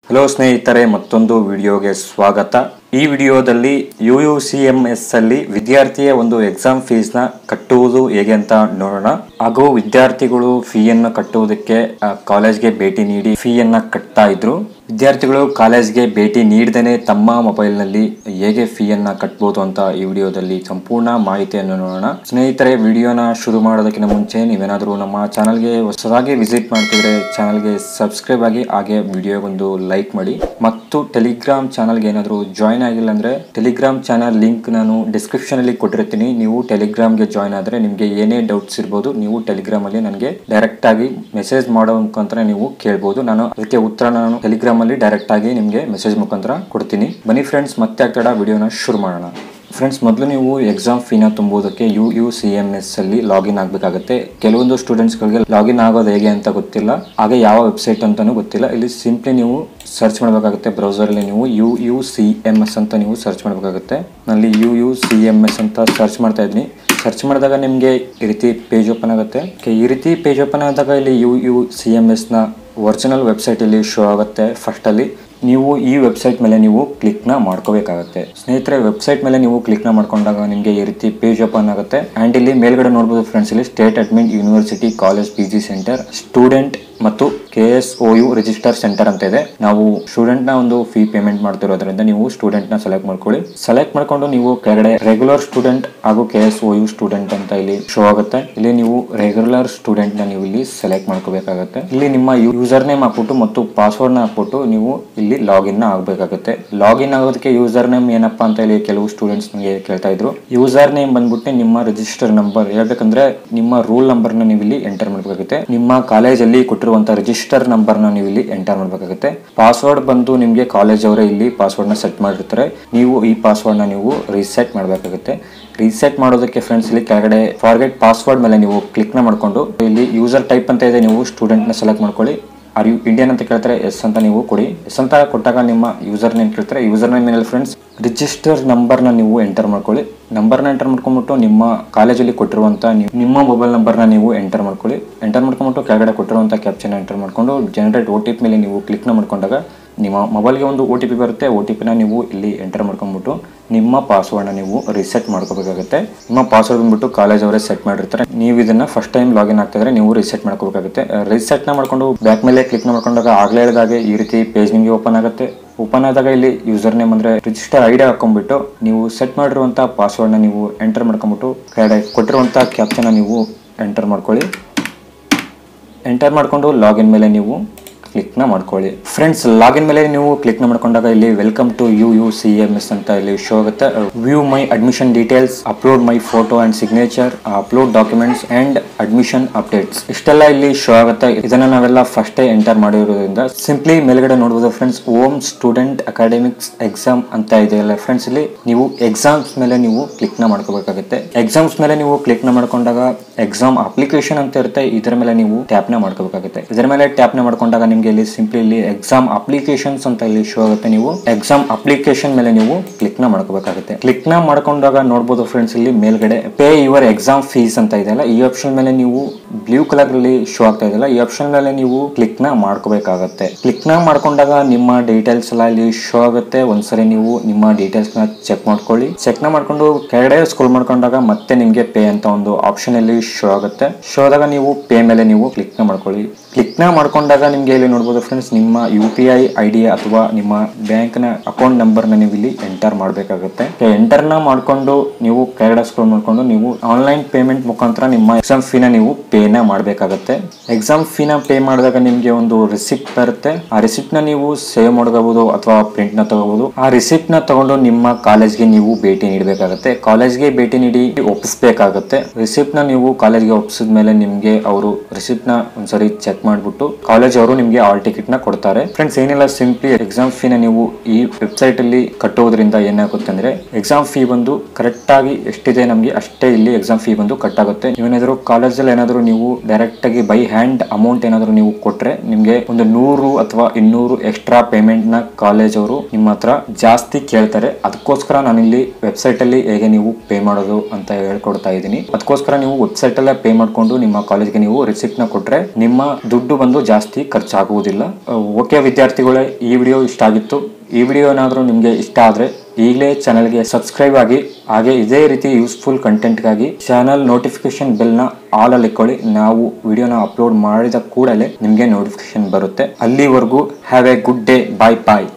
Hello ಸ್ನೇಹಿತರೆ, ಮತ್ತೊಂದು ವಿಡಿಯೋಗೆ ಸ್ವಾಗತ. ಈ ವಿಡಿಯೋದಲ್ಲಿ UUCMS ಅಲ್ಲಿ ವಿದ್ಯಾರ್ಥಿಯ ಒಂದು ಎಕ್ಸಾಮ್ ಫೀಸ್ ನ ಕಟ್ಟುವುದು ಹೇಗೆ ಅಂತ ನೋಡೋಣ. ಹಾಗೂ ವಿದ್ಯಾರ್ಥಿಗಳು ಫೀಯನ್ನು ಕಟ್ಟುವುದಕ್ಕೆ ಕಾಲೇಜ್ಗೆ ಭೇಟಿ ನೀಡಿ ಫೀಯನ್ನ ಕಟ್ತಾ ಇದ್ರು. ವಿದ್ಯಾರ್ಥಿಗಳು ಕಾಲೇಜ್ಗೆ ಭೇಟಿ ನೀಡದೇನೆ ತಮ್ಮ ಮೊಬೈಲ್ ನಲ್ಲಿ ಹೇಗೆ ಫೀಯನ್ನ ಕಟ್ಟಬಹುದು ಅಂತ ಈ ವಿಡಿಯೋದಲ್ಲಿ ಸಂಪೂರ್ಣ ಮಾಹಿತಿಯನ್ನು ನೋಡೋಣ. ಸ್ನೇಹಿತರೆ, ವಿಡಿಯೋನ ಶುರು ಮಾಡೋದಕ್ಕಿಂತ ಮುಂಚೆ ನೀವೇನಾದ್ರೂ ನಮ್ಮ ಚಾನಲ್ಗೆ ಹೊಸದಾಗಿ ವಿಸಿಟ್ ಮಾಡ್ತಿದ್ರೆ ಚಾನಲ್ಗೆ ಸಬ್ಸ್ಕ್ರೈಬ್ ಆಗಿ, ಹಾಗೆ ವಿಡಿಯೋಗೊಂದು ಲೈಕ್ ಮಾಡಿ. ಮತ್ತು ಟೆಲಿಗ್ರಾಮ್ ಚಾನಲ್ಗೆ ಏನಾದರೂ ಜಾಯ್ನ್ ಆಗಿಲ್ಲ ಅಂದ್ರೆ ಟೆಲಿಗ್ರಾಮ್ ಚಾನಲ್ ಲಿಂಕ್ ನಾನು ಡಿಸ್ಕ್ರಿಪ್ಷನ್ ಅಲ್ಲಿ ಕೊಟ್ಟಿರ್ತೀನಿ. ನೀವು ಟೆಲಿಗ್ರಾಮ್ಗೆ ಜಾಯ್ನ್ ಆದ್ರೆ ನಿಮ್ಗೆ ಏನೇ ಡೌಟ್ಸ್ ಇರ್ಬೋದು, ನೀವು ಟೆಲಿಗ್ರಾಮ್ ಅಲ್ಲಿ ನನಗೆ ಡೈರೆಕ್ಟ್ ಆಗಿ ಮೆಸೇಜ್ ಮಾಡೋ ಮುಖಾಂತರ ನೀವು ಕೇಳಬಹುದು. ನಾನು ಅದಕ್ಕೆ ಉತ್ತರ ನಾನು ಟೆಲಿಗ್ರಾಮ್ ಅಲ್ಲಿ ಡೈರೆಕ್ಟ್ ಆಗಿ ನಿಮ್ಗೆ ಮೆಸೇಜ್ ಮುಖಾಂತರ ಕೊಡ್ತೀನಿ. ಬನ್ನಿ ಫ್ರೆಂಡ್ಸ್, ಮತ್ತೆ ಆಗ್ತಾಡ ವಿಡಿಯೋನ ಶುರು ಮಾಡೋಣ. ಫ್ರೆಂಡ್ಸ್, ಮೊದಲು ನೀವು ಎಕ್ಸಾಮ್ ಫೀನ ತುಂಬುವುದಕ್ಕೆ UUCMS ಅಲ್ಲಿ ಲಾಗಿನ್ ಆಗಬೇಕಾಗುತ್ತೆ. ಕೆಲವೊಂದು ಸ್ಟೂಡೆಂಟ್ಸ್ ಗಳಿಗೆ ಲಾಗಿನ್ ಆಗೋದು ಹೇಗೆ ಅಂತ ಗೊತ್ತಿಲ್ಲ, ಹಾಗೆ ಯಾವ ವೆಬ್ಸೈಟ್ ಅಂತಾನೂ ಗೊತ್ತಿಲ್ಲ. ಇಲ್ಲಿ ಸಿಂಪ್ಲಿ ನೀವು ಸರ್ಚ್ ಮಾಡಬೇಕಾಗುತ್ತೆ. ಬ್ರೌಸರ್ ಅಲ್ಲಿ ನೀವು UUCMS ಅಂತ ನೀವು ಸರ್ಚ್ ಮಾಡಬೇಕಾಗುತ್ತೆ. ನಲ್ಲಿ UUCMS ಅಂತ ಸರ್ಚ್ ಮಾಡ್ತಾ ಇದ್ದೀನಿ. ಸರ್ಚ್ ಮಾಡಿದಾಗ ನಿಮಗೆ ಈ ರೀತಿ ಪೇಜ್ ಓಪನ್ ಆಗುತ್ತೆ. ಈ ರೀತಿ ಪೇಜ್ ಓಪನ್ ಆದಾಗ ಇಲ್ಲಿ UUCMS ನ ಒರಿಜಿನಲ್ ವೆಬ್ಸೈಟ್ ಇಲ್ಲಿ ಶೋ ಆಗುತ್ತೆ. ಫಸ್ಟ್ ಅಲ್ಲಿ ನೀವು ಈ ವೆಬ್ಸೈಟ್ ಮೇಲೆ ನೀವು ಕ್ಲಿಕ್ ನ ಮಾಡ್ಕೋಬೇಕಾಗುತ್ತೆ. ಸ್ನೇಹಿತರೆ, ವೆಬ್ಸೈಟ್ ಮೇಲೆ ನೀವು ಕ್ಲಿಕ್ ನ ಮಾಡ್ಕೊಂಡಾಗ ನಿಮಗೆ ಈ ರೀತಿ ಪೇಜ್ ಓಪನ್ ಆಗುತ್ತೆ. ಅಂಡ್ ಇಲ್ಲಿ ಮೇಲ್ಗಡೆ ನೋಡಬಹುದು ಫ್ರೆಂಡ್ಸ್, ಇಲ್ಲಿ state admin university college PG centre student ಮತ್ತು KSOU ರಿಜಿಸ್ಟರ್ ಸೆಂಟರ್ ಅಂತ ಇದೆ. ನಾವು ಸ್ಟೂಡೆಂಟ್ ನ ಒಂದು ಫೀ ಪೇಮೆಂಟ್ ಮಾಡ್ತಿರೋದ್ರಿಂದ ನೀವು ಸ್ಟೂಡೆಂಟ್ ನ ಸೆಲೆಕ್ಟ್ ಮಾಡ್ಕೊಳ್ಳಿ. ಸೆಲೆಕ್ಟ್ ಮಾಡ್ಕೊಂಡು ನೀವು ಕೆಳಗಡೆ ರೆಗ್ಯುಲರ್ ಸ್ಟೂಡೆಂಟ್ ಹಾಗೂ KSOU ಸ್ಟೂಡೆಂಟ್ ಅಂತ ಇಲ್ಲಿ ಶೋ ಆಗುತ್ತೆ. ಇಲ್ಲಿ ನೀವು ರೆಗ್ಯುಲರ್ ಸ್ಟೂಡೆಂಟ್ ನ ನೀವು ಇಲ್ಲಿ ಸೆಲೆಕ್ಟ್ ಮಾಡ್ಕೋಬೇಕಾಗುತ್ತೆ. ಇಲ್ಲಿ ನಿಮ್ಮ ಯೂಸರ್ ನೇಮ್ ಹಾಕ್ಬಿಟ್ಟು ಮತ್ತು ಪಾಸ್ವರ್ಡ್ ನ ಹಾಕ್ಬಿಟ್ಟು ನೀವು ಇಲ್ಲಿ ಲಾಗಿನ್ ಆಗಬೇಕಾಗುತ್ತೆ. ಲಾಗಿನ್ ಆಗೋದಕ್ಕೆ ಯೂಸರ್ ನೇಮ್ ಏನಪ್ಪಾ ಅಂತ ಇಲ್ಲಿ ಕೆಲವು ಸ್ಟೂಡೆಂಟ್ಸ್ ನಮಗೆ ಕೇಳ್ತಾ ಇದ್ರು. ಯೂಸರ್ ನೇಮ್ ಬಂದ್ಬಿಟ್ಟು ನಿಮ್ಮ ರಿಜಿಸ್ಟರ್ ನಂಬರ್ ಹೇಳ್ಬೇಕಂದ್ರೆ ನಿಮ್ಮ ರೂಲ್ ನಂಬರ್ ನ ನೀವು ಇಲ್ಲಿ ಎಂಟರ್ ಮಾಡಬೇಕಾಗುತ್ತೆ. ನಿಮ್ಮ ಕಾಲೇಜ್ ಅಲ್ಲಿ ಕೊಟ್ಟಿರುವಂತಹ ರಿಜಿಸ್ಟರ್ ನಂಬರ್ ನ ನೀವು ಇಲ್ಲಿ ಎಂಟರ್ ಮಾಡಬೇಕಾಗುತ್ತೆ. ಪಾಸ್ವರ್ಡ್ ಬಂದು ನಿಮಗೆ ಕಾಲೇಜ್ ಅವರೇ ಇಲ್ಲಿ ಪಾಸ್ವರ್ಡ್ ನ ಸೆಟ್ ಮಾಡಿರ್ತಾರೆ. ನೀವು ಈ ಪಾಸ್ವರ್ಡ್ ನ ನೀವು ರೀಸೆಟ್ ಮಾಡಬೇಕಾಗುತ್ತೆ. ರೀಸೆಟ್ ಮಾಡೋದಕ್ಕೆ ಫ್ರೆಂಡ್ಸ್ ಇಲ್ಲಿ ಕೆಳಗಡೆ ಫಾರ್ಗೆಟ್ ಪಾಸ್ವರ್ಡ್ ಮೇಲೆ ನೀವು ಕ್ಲಿಕ್ ನ ಮಾಡ್ಕೊಂಡು ಇಲ್ಲಿ ಯೂಸರ್ ಟೈಪ್ ಅಂತ ಇದೆ, ನೀವು ಸ್ಟೂಡೆಂಟ್ ನ ಸೆಲೆಕ್ಟ್ ಮಾಡ್ಕೊಳ್ಳಿ. ಆರ್ ಯು ಇಂಡಿಯನ್ ಅಂತ ಕೇಳ್ತಾರೆ, ಎಸ್ ಅಂತ ನೀವು ಕೊಡಿ. ಎಸ್ ಅಂತ ಕೊಟ್ಟಾಗ ನಿಮ್ಮ ಯೂಸರ್ ನೇಮ್ ಕೇಳ್ತಾರೆ. ಯೂಸರ್ ನೇಮ್ ಏನಿಲ್ಲ ಫ್ರೆಂಡ್ಸ್, ರಿಜಿಸ್ಟರ್ ನಂಬರ್ ನ ನೀವು ಎಂಟರ್ ಮಾಡ್ಕೊಳ್ಳಿ. ನಂಬರ್ ನ ಎಂಟರ್ ಮಾಡ್ಕೊಂಡ್ಬಿಟ್ಟು ನಿಮ್ಮ ಕಾಲೇಜಲ್ಲಿ ಕೊಟ್ಟಿರುವಂತ ನಿಮ್ಮ ಮೊಬೈಲ್ ನಂಬರ್ ನ ನೀವು ಎಂಟರ್ ಮಾಡ್ಕೊಳ್ಳಿ. ಎಂಟರ್ ಮಾಡ್ಕೊಂಡ್ಬಿಟ್ಟು ಕೆಳಗಡೆ ಕೊಟ್ಟಿರುವಂತ ಕ್ಯಾಪ್ಚನ್ ಎಂಟರ್ ಮಾಡ್ಕೊಂಡು ಜನರೇಟ್ OTP ಮೇಲೆ ನೀವು ಕ್ಲಿಕ್ ನ ಮಾಡ್ಕೊಂಡಾಗ ನಿಮ್ಮ ಮೊಬೈಲ್ಗೆ ಒಂದು OTP ಬರುತ್ತೆ. OTP ನ ನೀವು ಇಲ್ಲಿ ಎಂಟರ್ ಮಾಡ್ಕೊಂಡ್ಬಿಟ್ಟು ನಿಮ್ಮ ಪಾಸ್ವರ್ಡ್ ನ ನೀವು ರಿಸೆಟ್ ಮಾಡ್ಕೋಬೇಕಾಗುತ್ತೆ. ನಿಮ್ಮ ಪಾಸ್ವರ್ಡ್ ಬಂದ್ಬಿಟ್ಟು ಕಾಲೇಜ್ ಅವರೇ ಸೆಟ್ ಮಾಡಿರ್ತಾರೆ. ನೀವು ಇದನ್ನ ಫಸ್ಟ್ ಟೈಮ್ ಲಾಗಿನ್ ಆಗ್ತಿದ್ರೆ ನೀವು ರಿಸೆಟ್ ಮಾಡ್ಕೋಬೇಕಾಗುತ್ತೆ. ರಿಸೆಟ್ ನ ಮಾಡ್ಕೊಂಡು ಬ್ಯಾಕ್ ಮೇಲೆ ಕ್ಲಿಕ್ ನ ಮಾಡ್ಕೊಂಡಾಗ ಆಗ್ಲೇ ಹೇಳಿದಾಗೆ ಈ ರೀತಿ ಪೇಜ್ ನಿಮಗೆ ಓಪನ್ ಆಗುತ್ತೆ. ಓಪನ್ ಆದಾಗ ಇಲ್ಲಿ ಯೂಸರ್ ನೇಮ್ ಅಂದ್ರೆ ರಿಜಿಸ್ಟರ್ ID ಹಾಕೊಂಡ್ಬಿಟ್ಟು ನೀವು ಸೆಟ್ ಮಾಡಿರುವಂತ ಪಾಸ್ವರ್ಡ್ ನ ನೀವು ಎಂಟರ್ ಮಾಡ್ಕೊಂಡ್ಬಿಟ್ಟು ಕೆಳಗಡೆ ಕೊಟ್ಟಿರುವಂತ ಕ್ಯಾಪ್ಚನ್ ನೀವು ಎಂಟರ್ ಮಾಡ್ಕೊಳ್ಳಿ. ಎಂಟರ್ ಮಾಡ್ಕೊಂಡು ಲಾಗಿನ್ ಮೇಲೆ ನೀವು ಕ್ಲಿಕ್ ನ ಮಾಡ್ಕೊಳ್ಳಿ. ಫ್ರೆಂಡ್ಸ್, ಲಾಗಿನ್ ಮೇಲೆ ನೀವು ಕ್ಲಿಕ್ ನ ಮಾಡ್ಕೊಂಡಾಗ ಇಲ್ಲಿ ವೆಲ್ಕಮ್ ಟು UUCMS ಅಂತ ಇಲ್ಲಿ ಶೋ ಆಗುತ್ತೆ. View my admission details, upload my photo and signature, upload documents and admission updates, ಇಷ್ಟೆಲ್ಲ ಇಲ್ಲಿ ಶೋ ಆಗುತ್ತೆ. ಇದನ್ನ ನಾವೆಲ್ಲ ಫಸ್ಟ್ ಎಂಟರ್ ಮಾಡಿರೋದ್ರಿಂದ ಸಿಂಪ್ಲಿ ಮೇಲ್ಗಡೆ ನೋಡಬಹುದು friends, home student academics exam ಅಂತ ಇದೆಯಲ್ಲ ಫ್ರೆಂಡ್ಸ್, ಇಲ್ಲಿ ನೀವು ಎಕ್ಸಾಮ್ಸ್ ಮೇಲೆ ನೀವು ಕ್ಲಿಕ್ ನ ಮಾಡ್ಕೋಬೇಕಾಗುತ್ತೆ. ಎಕ್ಸಾಮ್ಸ್ ಮೇಲೆ ನೀವು ಕ್ಲಿಕ್ ನ ಮಾಡ್ಕೊಂಡಾಗ ಎಕ್ಸಾಮ್ ಅಪ್ಲಿಕೇಶನ್ ಅಂತ ಇರುತ್ತೆ, ಇದರ ಮೇಲೆ ನೀವು ಟ್ಯಾಪ್ ನ ಮಾಡ್ಕೋಬೇಕಾಗುತ್ತೆ. ಇದರ ಮೇಲೆ ಟ್ಯಾಪ್ ನ ಮಾಡ್ಕೊಂಡಾಗ ನಿಮ್ಗೆ ಇಲ್ಲಿ ಸಿಂಪ್ಲಿ ಇಲ್ಲಿ ಎಕ್ಸಾಮ್ ಅಪ್ಲಿಕೇಶನ್ಸ್ ಅಂತ ಇಲ್ಲಿ ಶೋ ಆಗುತ್ತೆ. ನೀವು ಎಕ್ಸಾಮ್ ಅಪ್ಲಿಕೇಶನ್ ಮೇಲೆ ನೀವು ಕ್ಲಿಕ್ ನ ಮಾಡ್ಕೋಬೇಕಾಗುತ್ತೆ. ಕ್ಲಿಕ್ ನ ಮಾಡ್ಕೊಂಡಾಗ ನೋಡಬಹುದು ಫ್ರೆಂಡ್ಸ್, ಇಲ್ಲಿ ಮೇಲ್ಗಡೆ ಪೇ ಯುವರ್ ಎಕ್ಸಾಮ್ ಫೀಸ್ ಅಂತ ಇದೆಯಲ್ಲ, ಈ ಆಪ್ಷನ್ ಮೇಲೆ ನೀವು ಬ್ಲೂ ಕಲರ್ ಅಲ್ಲಿ ಶೋ ಆಗ್ತಾ ಇದೆಯಲ್ಲ, ಈ ಆಪ್ಷನ್ ಮೇಲೆ ನೀವು ಕ್ಲಿಕ್ ನ ಮಾಡ್ಕೋಬೇಕಾಗುತ್ತೆ. ಕ್ಲಿಕ್ ನ ಮಾಡ್ಕೊಂಡಾಗ ನಿಮ್ಮ ಡೀಟೇಲ್ಸ್ ಎಲ್ಲ ಇಲ್ಲಿ ಶೋ ಆಗುತ್ತೆ. ಒಂದ್ಸರಿ ನೀವು ನಿಮ್ಮ ಡೀಟೇಲ್ಸ್ ನ ಚೆಕ್ ಮಾಡ್ಕೊಳ್ಳಿ. ಚೆಕ್ ನ ಮಾಡ್ಕೊಂಡು ಕೆಳಗಡೆ ಸ್ಕ್ರೋಲ್ ಮಾಡ್ಕೊಂಡಾಗ ಮತ್ತೆ ನಿಮ್ಗೆ ಪೇ ಅಂತ ಒಂದು ಆಪ್ಷನ್ ಅಲ್ಲಿ ಶೋ ಆಗುತ್ತೆ. ಶೋ ಆದಾಗ ನೀವು ಪೇ ಮೇಲೆ ನೀವು ಕ್ಲಿಕ್ ನ ಮಾಡ್ಕೊಳ್ಳಿ. ಕ್ಲಿಕ್ ನ ಮಾಡ್ಕೊಂಡಾಗ ನಿಮ್ಗೆ ಇಲ್ಲಿ ನೋಡಬಹುದು ಫ್ರೆಂಡ್ಸ್, ನಿಮ್ಮ UPI ID ಅಥವಾ ನಿಮ್ಮ ಬ್ಯಾಂಕ್ ನ ಅಕೌಂಟ್ ನಂಬರ್ ನ ನೀವು ಇಲ್ಲಿ ಎಂಟರ್ ಮಾಡಬೇಕಾಗುತ್ತೆ. ಎಂಟರ್ ನ ಮಾಡ್ಕೊಂಡು ನೀವು ಕೆಳಗಡೆ ಸ್ಕ್ರೋಲ್ ಮಾಡ್ಕೊಂಡು ನೀವು ಆನ್ಲೈನ್ ಪೇಮೆಂಟ್ ಮುಖಾಂತರ ನಿಮ್ಮ ಎಕ್ಸಾಮ್ ಫೀ ನ ನೀವು ಪೇ ನ ಮಾಡಬೇಕಾಗುತ್ತೆ. ಎಕ್ಸಾಮ್ ಫೀ ನ ಪೇ ಮಾಡಿದಾಗ ನಿಮ್ಗೆ ಒಂದು ರಿಸಿಪ್ಟ್ ಬರುತ್ತೆ. ಆ ರಿಸಿಪ್ಟ್ ನ ನೀವು ಸೇವ್ ಮಾಡ್ಕೋಬಹುದು ಅಥವಾ ಪ್ರಿಂಟ್ ನ ತಗೋಬಹುದು. ಆ ರಿಸಿಪ್ಟ್ ನ ತಗೊಂಡು ನಿಮ್ಮ ಕಾಲೇಜ್ಗೆ ನೀವು ಭೇಟಿ ನೀಡಬೇಕಾಗುತ್ತೆ. ಕಾಲೇಜ್ಗೆ ಭೇಟಿ ನೀಡಿ ಒಪ್ಪಿಸಬೇಕಾಗುತ್ತೆ. ರಿಸಿಪ್ಟ್ ನ ನೀವು ಕಾಲೇಜ್ಗೆ ಒಪ್ಪಿಸಿದ ಮೇಲೆ ನಿಮ್ಗೆ ಅವರು ರಿಸಿಪ್ಟ್ ನ ಒಂದ್ಸರಿ ಚೆಕ್ ಮಾಡ್ಬಿಟ್ಟು ಕಾಲೇಜ್ ಅವರು ನಿಮ್ಗೆ ಆಲ್ ಟಿಕೆಟ್ ನ ಕೊಡ್ತಾರೆ. ಫ್ರೆಂಡ್ಸ್, ಏನಿಲ್ಲ, ಸಿಂಪ್ಲಿ ಎಕ್ಸಾಮ್ ಫೀ ನ ನೀವು ಈ ವೆಬ್ಸೈಟ್ ಅಲ್ಲಿ ಕಟ್ಟೋದ್ರಿಂದ ಏನಾಗುತ್ತೆ ಅಂದ್ರೆ ಎಕ್ಸಾಮ್ ಫೀ ಬಂದು ಕರೆಕ್ಟ್ ಆಗಿ ಎಷ್ಟಿದೆ ನಮ್ಗೆ ಅಷ್ಟೇ ಇಲ್ಲಿ ಎಕ್ಸಾಮ್ ಫೀ ಬಂದು ಕಟ್ ಆಗುತ್ತೆ. ನೀವೇನಾದ್ರೂ ಕಾಲೇಜಲ್ಲಿ ಏನಾದ್ರು ನೀವು ಡೈರೆಕ್ಟ್ ಆಗಿ ಬೈ ಹ್ಯಾಂಡ್ ಅಮೌಂಟ್ ಏನಾದ್ರು ನೀವು ಕೊಟ್ರೆ ನಿಮ್ಗೆ ಒಂದು 100 ಅಥವಾ 200 ಎಕ್ಸ್ಟ್ರಾ ಪೇಮೆಂಟ್ ನ ಕಾಲೇಜ್ ಅವರು ನಿಮ್ಮ ಹತ್ರ ಜಾಸ್ತಿ ಕೇಳ್ತಾರೆ. ಅದಕ್ಕೋಸ್ಕರ ನಾನು ಇಲ್ಲಿ ವೆಬ್ಸೈಟ್ ಅಲ್ಲಿ ಹೇಗೆ ನೀವು ಪೇ ಮಾಡೋದು ಅಂತ ಹೇಳ್ಕೊಡ್ತಾ ಇದ್ದೀನಿ. ಅದಕ್ಕೋಸ್ಕರ ನೀವು ವೆಬ್ಸೈಟ್ ಅಲ್ಲೇ ಪೇ ಮಾಡ್ಕೊಂಡು ನಿಮ್ಮ ಕಾಲೇಜ್ಗೆ ನೀವು ರಿಸಿಪ್ಟ್ ನ ಕೊಟ್ರೆ ನಿಮ್ಮ ದುಡ್ಡು ಬಂದು ಜಾಸ್ತಿ ಖರ್ಚಾಗುವುದಿಲ್ಲ. ಓಕೆ ವಿದ್ಯಾರ್ಥಿಗಳೇ, ಈ ವಿಡಿಯೋ ಇಷ್ಟ ಆಗಿತ್ತು. ಈ ವಿಡಿಯೋ ಏನಾದರೂ ನಿಮಗೆ ಇಷ್ಟ ಆದರೆ ಈಗಲೇ ಚಾನಲ್ಗೆ ಸಬ್ಸ್ಕ್ರೈಬ್ ಆಗಿ, ಹಾಗೆ ಇದೇ ರೀತಿ ಯೂಸ್ಫುಲ್ ಕಂಟೆಂಟ್ಗಾಗಿ ಚಾನಲ್ ನೋಟಿಫಿಕೇಶನ್ ಬೆಲ್ನ ಆಲ್ ಅಲ್ಲಿ ಇಟ್ಕೊಳ್ಳಿ. ನಾವು ವಿಡಿಯೋನ ಅಪ್ಲೋಡ್ ಮಾಡಿದ ಕೂಡಲೇ ನಿಮಗೆ ನೋಟಿಫಿಕೇಶನ್ ಬರುತ್ತೆ. ಅಲ್ಲಿವರೆಗೂ have a good day. Bye bye.